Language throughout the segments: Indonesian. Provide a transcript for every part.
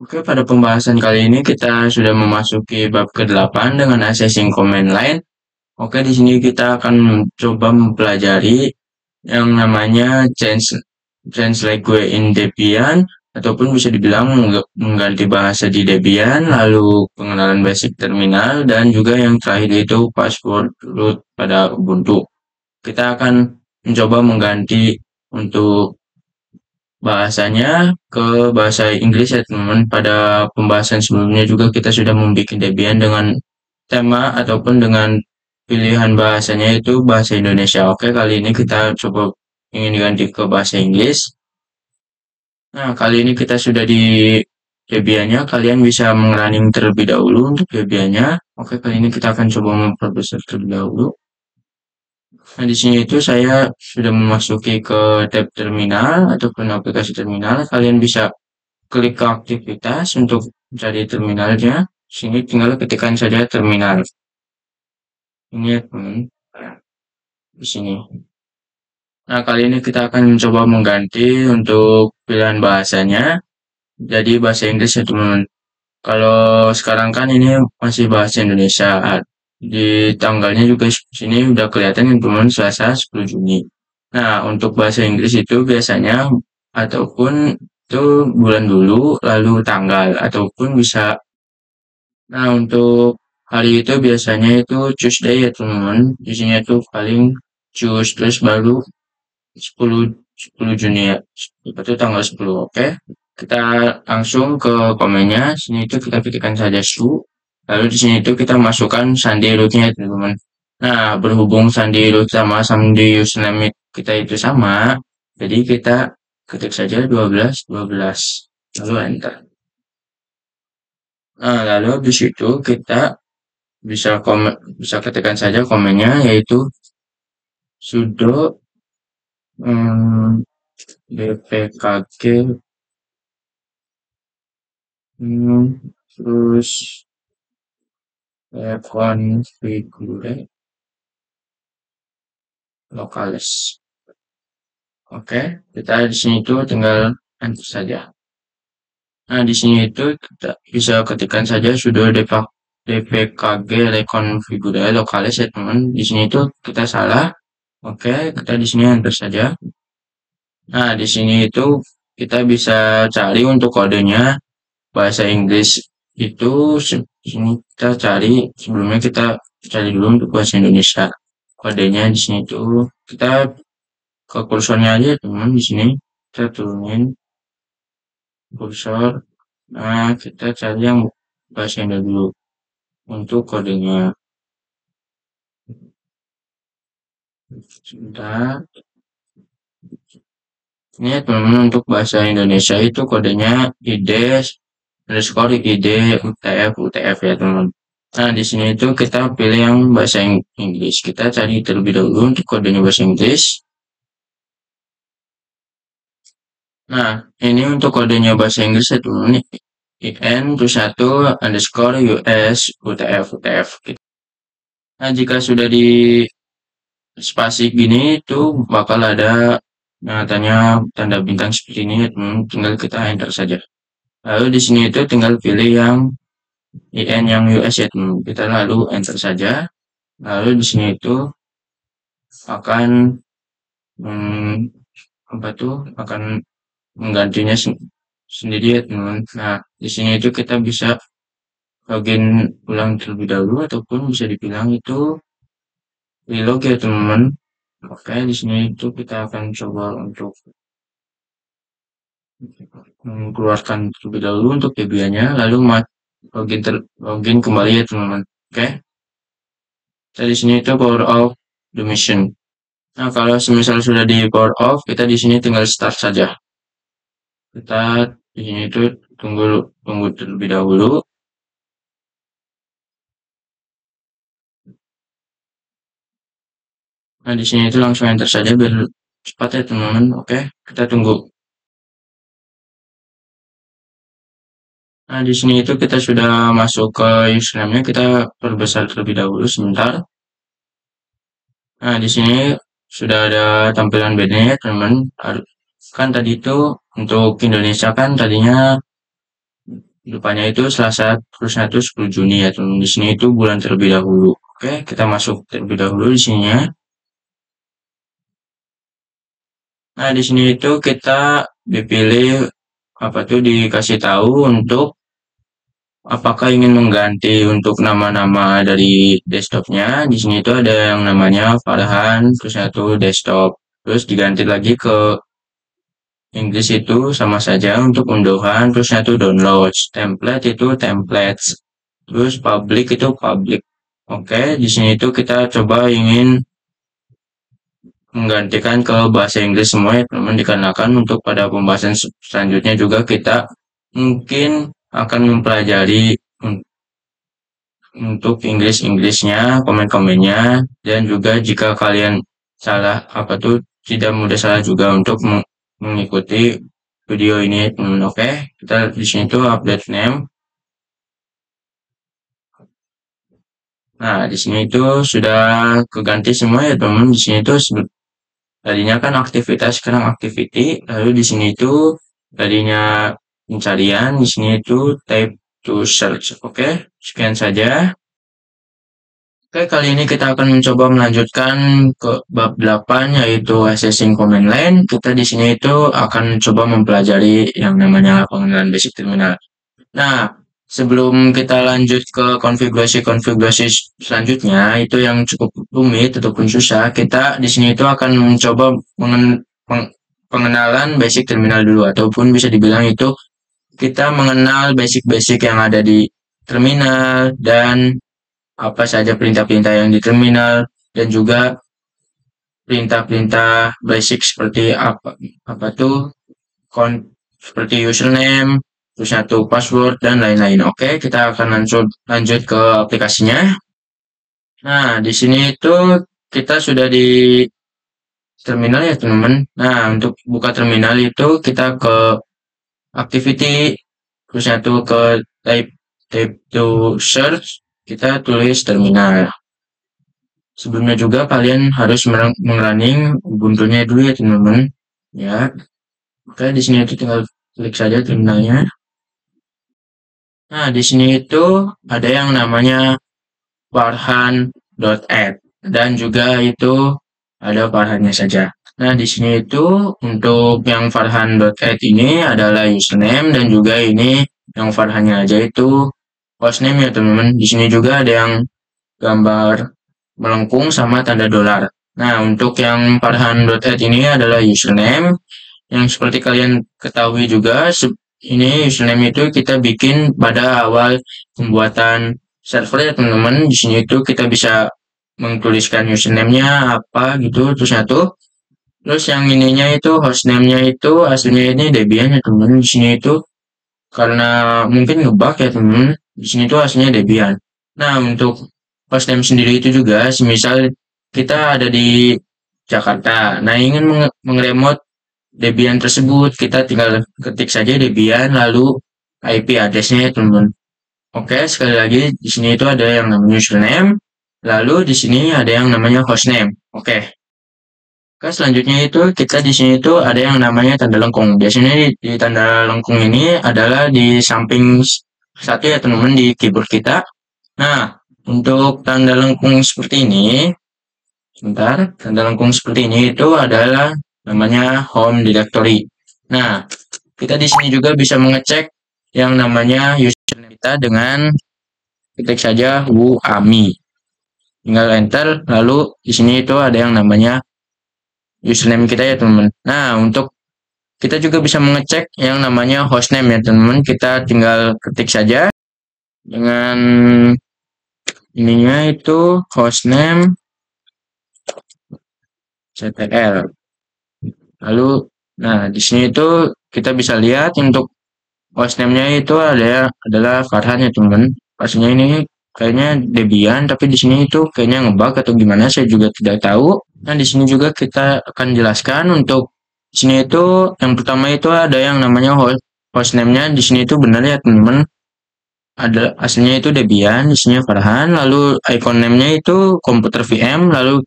Oke, pada pembahasan kali ini kita sudah memasuki bab ke-8 dengan assessing command line. Oke, di sini kita akan coba mempelajari yang namanya change language in Debian, ataupun bisa dibilang mengganti bahasa di Debian, lalu pengenalan basic terminal, dan juga yang terakhir itu password root pada Ubuntu. Kita akan mencoba mengganti untuk bahasanya ke bahasa Inggris ya teman-teman. Pada pembahasan sebelumnya juga kita sudah membuat Debian dengan tema ataupun dengan pilihan bahasanya itu bahasa Indonesia. Oke, kali ini kita coba ingin ganti ke bahasa Inggris. Nah, kali ini kita sudah di Debiannya. Kalian bisa mengerunning terlebih dahulu untuk Debiannya. Oke, kali ini kita akan coba memperbesar terlebih dahulu. Nah, di sini itu saya sudah memasuki ke tab terminal ataupun aplikasi terminal. Kalian bisa klik ke aktivitas untuk mencari terminalnya. Sini tinggal ketikkan saja terminal. Ini ya teman, di sini. Nah, kali ini kita akan mencoba mengganti untuk pilihan bahasanya. Jadi bahasa Inggris ya teman. Kalau sekarang kan ini masih bahasa Indonesia. Di tanggalnya juga sini udah kelihatan ya teman, Selasa 10 Juni. Nah, untuk bahasa Inggris itu biasanya ataupun itu bulan dulu, lalu tanggal, ataupun bisa. Nah, untuk hari itu biasanya itu Tuesday ya teman-teman. Di sini itu paling choose terus baru 10 10 Juni ya. Itu tanggal 10. Oke. Kita langsung ke komennya. Sini itu kita ketikkan saja su. Lalu di sini itu kita masukkan sandi rootnya ya teman-teman. Nah, berhubung sandi root sama sandi username kita itu sama, jadi kita ketik saja 12 12. Lalu enter. Nah, lalu di situ kita bisa ketikkan saja komennya yaitu sudo dpkg terus configure lokalis. Oke, kita di sini itu tinggal enter saja. Nah, di sini itu kita bisa ketikkan saja sudo dpkg reconfigure lokalis ya teman. Di sini itu kita salah. Oke, kita di sini enter saja. Nah, di sini itu kita bisa cari untuk kodenya bahasa Inggris itu. Sini kita cari, sebelumnya kita cari dulu untuk bahasa Indonesia. Kodenya di sini itu kita ke kursornya aja teman. Di sini kita turunin kursor. Nah, kita cari yang bahasa Indonesia dulu untuk kodenya. Sebentar. Ini ya teman-teman, untuk bahasa Indonesia itu kodenya id_id UTF ya teman. Nah, di sini itu kita pilih yang bahasa Inggris. Kita cari terlebih dahulu untuk kodenya bahasa Inggris. Nah, ini untuk kodenya bahasa Inggris ya teman. IN terus 1_US UTF gitu. Nah, jika sudah di spasi gini itu bakal ada tanya tanda bintang seperti ini ya teman. Tinggal kita enter saja. Lalu di sini itu tinggal pilih yang IN yang US ya teman. Kita lalu enter saja. Lalu di sini itu akan apa tuh akan menggantinya sendiri ya teman. Nah, di sini itu kita bisa login ulang terlebih dahulu ataupun bisa dibilang itu relog ya teman. Oke, di sini itu kita akan coba untuk mengeluarkan terlebih dahulu untuk Debiannya, lalu login kembali ya teman-teman. Oke. Kita di sini itu power off the machine. Nah, kalau semisal sudah di power off, kita di sini tinggal start saja. Kita di sini itu tunggu terlebih dahulu. Nah, di sini itu langsung enter saja biar cepat ya teman-teman. Oke, kita tunggu. Nah, di sini itu kita sudah masuk ke username-nya, kita perbesar terlebih dahulu sebentar. Nah, di sini sudah ada tampilan bedanya ya teman-teman. Kan tadi itu untuk Indonesia kan tadinya depannya itu Selasa, terusnya itu 10 Juni ya teman. Di sini itu bulan terlebih dahulu. Oke, kita masuk terlebih dahulu di sininya. Nah, di sini itu kita dipilih apa tuh dikasih tahu untuk apakah ingin mengganti untuk nama-nama dari desktopnya. Di sini itu ada yang namanya Farhan, terus satu desktop. Terus diganti lagi ke Inggris itu sama saja untuk unduhan, terus satu download. Template itu templates. Terus public itu public. Oke, di sini itu kita coba ingin menggantikan ke bahasa Inggris semua ya teman-teman, dikarenakan untuk pada pembahasan selanjutnya juga kita mungkin akan mempelajari untuk Inggrisnya, komen-komennya, dan juga jika kalian salah apa tuh tidak mudah salah juga untuk mengikuti video ini teman-teman. Oke, kita di sini tuh update name. Nah, di sini itu sudah keganti semua ya teman-teman. Di sini itu tadinya kan aktivitas, sekarang activity. Lalu di sini itu tadinya pencarian, di sini itu type to search. Oke, sekian saja. Oke, kali ini kita akan mencoba melanjutkan ke bab 8 yaitu assessing command line. Kita di sini itu akan coba mempelajari yang namanya pengenalan basic terminal. Nah, sebelum kita lanjut ke konfigurasi-konfigurasi selanjutnya, itu yang cukup rumit ataupun susah, kita di sini itu akan mencoba pengenalan basic terminal dulu, ataupun bisa dibilang itu kita mengenal basic-basic yang ada di terminal dan apa saja perintah-perintah yang di terminal dan juga perintah-perintah basic seperti apa tuh seperti username, terus satu password dan lain-lain. Oke, kita akan lanjut ke aplikasinya. Nah, di sini itu kita sudah di terminal ya teman-teman. Nah, untuk buka terminal itu kita ke activity, terus satu ke type to search, kita tulis terminal. Sebelumnya juga kalian harus mengrunning Ubuntu-nya dulu ya teman-teman. Ya, oke di sini itu tinggal klik saja terminalnya. Nah, di sini itu ada yang namanya farhan.add dan juga itu ada farhannya saja. Nah, di sini itu untuk yang farhan.add ini adalah username dan juga ini yang farhannya aja itu hostname ya teman-teman. Di sini juga ada yang gambar melengkung sama tanda dolar. Nah, untuk yang farhan.add ini adalah username yang seperti kalian ketahui juga, ini username itu kita bikin pada awal pembuatan server ya teman-teman. Di sini itu kita bisa menuliskan username-nya apa gitu, terus satu. Terus yang ininya itu hostname-nya itu aslinya ini Debian ya teman-teman. Di sini itu karena mungkin ngebug ya teman-teman. Di sini itu aslinya Debian. Nah, untuk hostname sendiri itu juga, semisal kita ada di Jakarta. Nah, ingin mengeremote Debian tersebut, kita tinggal ketik saja Debian, lalu IP address-nya ya teman-teman. Oke, sekali lagi di sini itu ada yang namanya username, lalu di sini ada yang namanya hostname. Oke. Oke, selanjutnya itu kita di sini itu ada yang namanya tanda lengkung. Biasanya di tanda lengkung ini adalah di samping satu ya teman-teman di keyboard kita. Nah, untuk tanda lengkung seperti ini, sebentar, tanda lengkung seperti ini itu adalah namanya home directory. Nah, kita di sini juga bisa mengecek yang namanya username kita dengan ketik saja wuami. Tinggal enter, lalu di sini itu ada yang namanya username kita ya teman-teman. Nah, untuk kita juga bisa mengecek yang namanya hostname ya teman-teman. Kita tinggal ketik saja dengan ininya itu hostname ctl. Lalu, nah di sini itu kita bisa lihat untuk hostname-nya itu adalah Farhan ya teman-teman. Pastinya ini kayaknya Debian, tapi di sini itu kayaknya ngebug atau gimana, saya juga tidak tahu. Nah, di sini juga kita akan jelaskan untuk di sini itu yang pertama itu ada yang namanya hostname-nya di sini itu benar ya teman-teman. Ada aslinya itu Debian, di sini Farhan, lalu icon name-nya itu komputer VM, lalu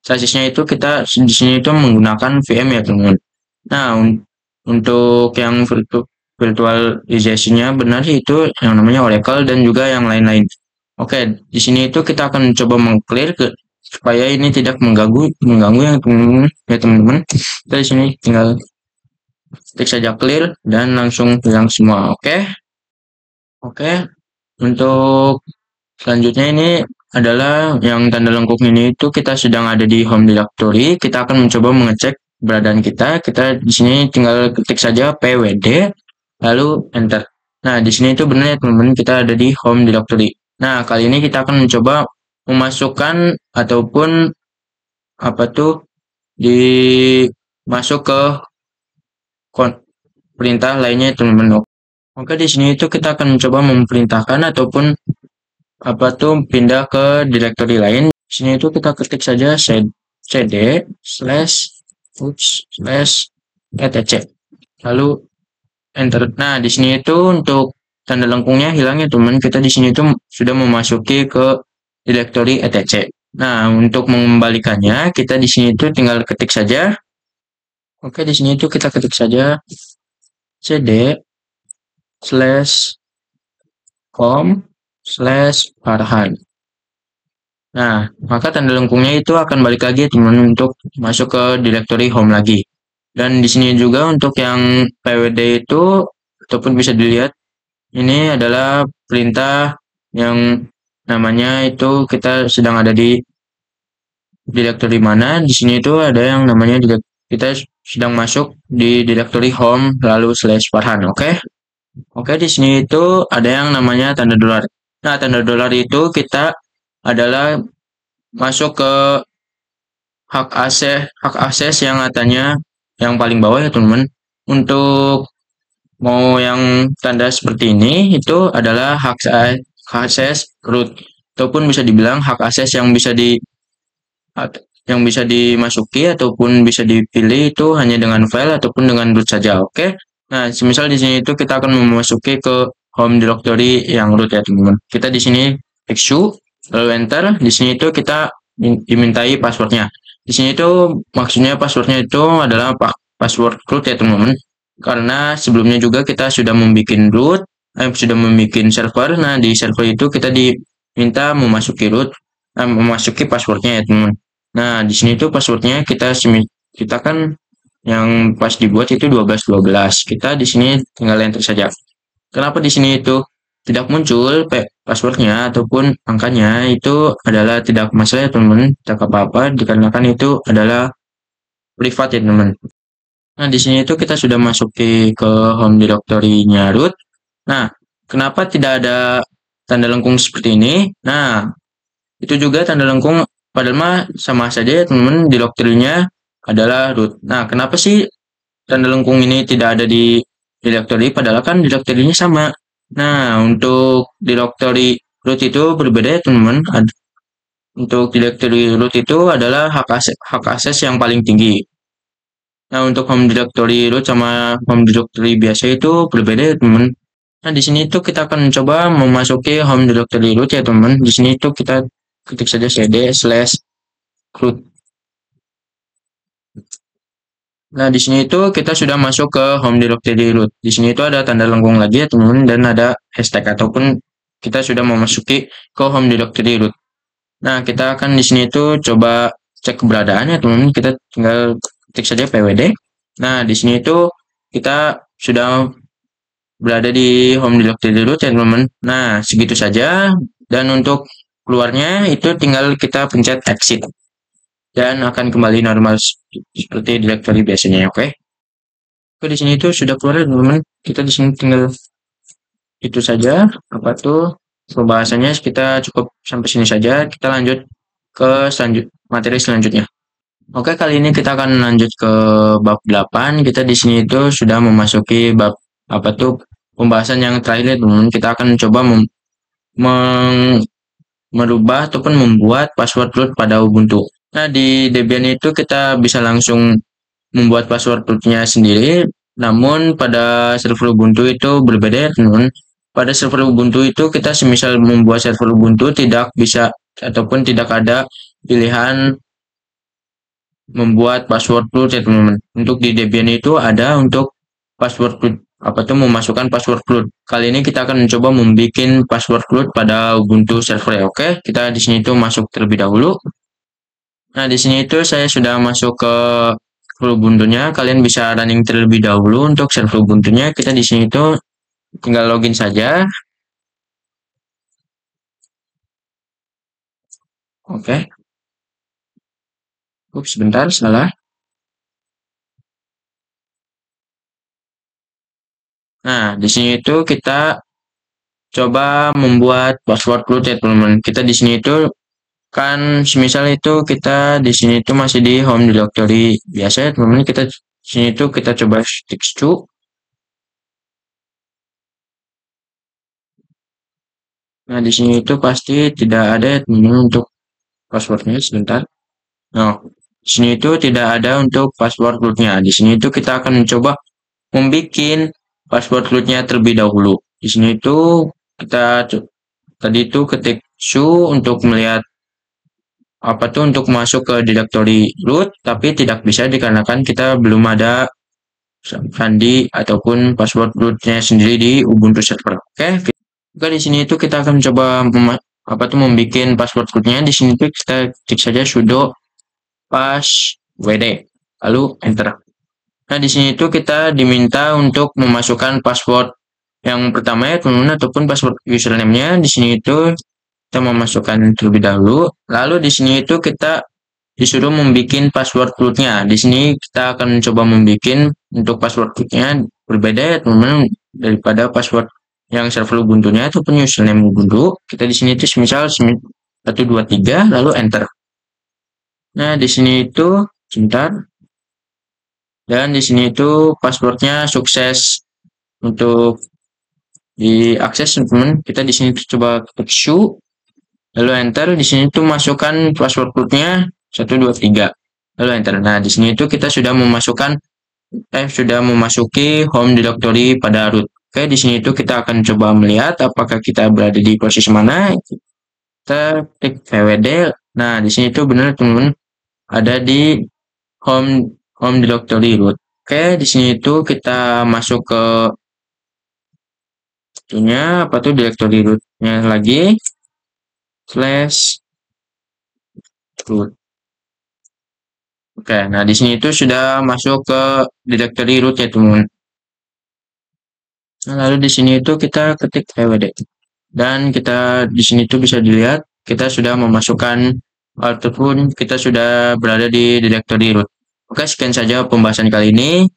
sasisnya itu kita di sini itu menggunakan VM ya teman-teman. Nah, untuk yang virtualization-nya benar itu yang namanya Oracle dan juga yang lain-lain. Oke, di sini itu kita akan coba mengclear supaya ini tidak mengganggu ya teman-teman. Kita di sini tinggal klik saja clear dan langsung hilang semua. Oke. Untuk selanjutnya ini adalah yang tanda lengkung ini itu kita sedang ada di home directory. Kita akan mencoba mengecek keberadaan kita. Kita di sini tinggal ketik saja pwd lalu enter. Nah, di sini itu benar ya teman-teman, kita ada di home directory. Nah, kali ini kita akan mencoba memasukkan ataupun masuk ke perintah lainnya teman-teman. Oke, di sini itu kita akan mencoba memerintahkan ataupun pindah ke directory lain. Di sini itu kita ketik saja cd/etc lalu enter. Nah, di sini itu untuk tanda lengkungnya hilang ya teman. Kita di sini itu sudah memasuki ke directory etc. Nah, untuk mengembalikannya kita di sini itu tinggal ketik saja. Oke, di sini itu kita ketik saja cd/com/farhan. Nah, maka tanda lengkungnya itu akan balik lagi teman untuk masuk ke directory home lagi. Dan di sini juga untuk yang pwd itu ataupun bisa dilihat ini adalah perintah yang namanya itu kita sedang ada di directory mana. Di sini itu ada yang namanya kita sedang masuk di directory home lalu /farhan. Oke, di sini itu ada yang namanya tanda dolar. Nah, tanda dolar itu kita adalah masuk ke hak akses yang katanya yang paling bawah ya teman-teman. Untuk mau yang tanda seperti ini itu adalah hak akses root ataupun bisa dibilang hak akses yang bisa dimasuki ataupun bisa dipilih itu hanya dengan file ataupun dengan root saja. Nah, semisal di sini itu kita akan memasuki ke home directory yang root ya teman-teman. Kita di sini exu lalu enter. Di sini itu kita dimintai passwordnya. Di sini itu maksudnya passwordnya itu adalah password root ya teman-teman. Karena sebelumnya juga kita sudah membuat server. Nah, di server itu kita diminta memasuki passwordnya ya teman-teman. Nah, di sini itu passwordnya kita kan yang pas dibuat itu 1212. Kita di sini tinggal enter saja. Kenapa di sini itu tidak muncul passwordnya ataupun angkanya, itu adalah tidak masalah ya teman-teman, tidak apa-apa dikarenakan itu adalah privat ya teman-teman. Nah, di sini itu kita sudah masuki ke home directory-nya root. Nah, kenapa tidak ada tanda lengkung seperti ini? Nah, itu juga tanda lengkung padahal mah sama saja ya teman-teman, directory-nya adalah root. Nah, kenapa sih tanda lengkung ini tidak ada di directory padahal kan directory-nya sama? Nah, untuk directory root itu berbeda ya teman-teman. Untuk directory root itu adalah hak akses yang paling tinggi. Nah, untuk home directory root sama home directory biasa itu berbeda ya teman-teman. Nah, di sini itu kita akan coba memasuki home directory root ya teman-teman. Di sini itu kita ketik saja cd/root. Nah, di sini itu kita sudah masuk ke home directory root. Di sini itu ada tanda lengkung lagi ya teman-teman dan ada hashtag ataupun kita sudah memasuki ke home directory root. Nah, kita akan di sini itu coba cek keberadaannya teman-teman. Kita tinggal ketik saja pwd. Nah, di sini itu kita sudah berada di home directory root ya teman-teman. Nah, segitu saja. Dan untuk keluarnya itu tinggal kita pencet exit. Dan akan kembali normal seperti directory biasanya, oke? Di sini itu sudah keluar teman-teman. Kita di sini tinggal itu saja. Pembahasannya kita cukup sampai sini saja. Kita lanjut ke materi selanjutnya. Oke, kali ini kita akan lanjut ke bab 8. Kita di sini itu sudah memasuki bab pembahasan yang terakhir teman-teman. Kita akan coba merubah ataupun membuat password root pada Ubuntu. Nah, di Debian itu kita bisa langsung membuat password rootnya sendiri, namun pada server Ubuntu itu berbeda ya teman-teman. Pada server Ubuntu itu kita semisal membuat server Ubuntu tidak bisa ataupun tidak ada pilihan membuat password root ya teman-teman. Untuk di Debian itu ada untuk password memasukkan password root. Kali ini kita akan mencoba membuat password root pada Ubuntu server ya. Oke, kita di sini itu masuk terlebih dahulu. Nah, di sini itu saya sudah masuk ke Ubuntu-nya. Kalian bisa running terlebih dahulu untuk server Ubuntu-nya. Kita di sini itu tinggal login saja. Oke. Ups, sebentar, salah. Nah, di sini itu kita coba membuat password root ya, teman-teman. Kita di sini itu kan semisal itu kita di sini itu masih di home directory biasa ya, teman-teman. Kita di sini itu kita coba fixcu. Nah, di sini itu pasti tidak ada ya, teman-teman, untuk passwordnya. Sebentar. Nah, di sini itu tidak ada untuk password rootnya. Di sini itu kita akan mencoba membuat password rootnya terlebih dahulu. Di sini itu kita tadi itu ketik su untuk melihat untuk masuk ke directory root, tapi tidak bisa dikarenakan kita belum ada sandi ataupun password rootnya sendiri di Ubuntu server. Oke, di sini itu kita akan coba membuat password rootnya. Di sini itu kita ketik saja sudo passwd, lalu enter. Nah, di sini itu kita diminta untuk memasukkan password yang pertama ya, teman-teman, ataupun password username-nya. Di sini itu kita memasukkan terlebih dahulu. Lalu di sini itu kita disuruh membuat password rootnya. Di sini kita akan coba membuat untuk password rootnya berbeda ya, teman-teman, daripada password yang server Ubuntu-nya ataupun username Ubuntu. Kita di sini itu misal 123 lalu enter. Nah, di sini itu sebentar. Dan di sini itu passwordnya sukses untuk diakses, teman-teman. Kita di sini coba ketik su, lalu enter. Di sini itu masukkan password rootnya 123, lalu enter. Nah, di sini itu kita sudah memasuki home directory pada root. Oke, di sini itu kita akan coba melihat apakah kita berada di posisi mana. Kita klik vwd. Nah, di sini itu benar, teman-teman, ada di home directory root. Oke, di sini itu kita masuk ke directory rootnya lagi /root. Oke, nah di sini itu sudah masuk ke directory root ya, teman-teman. Nah, lalu di sini itu kita ketik vwd. Dan kita di sini itu bisa dilihat kita sudah memasukkan ataupun kita sudah berada di directory root. Oke, sekian saja pembahasan kali ini.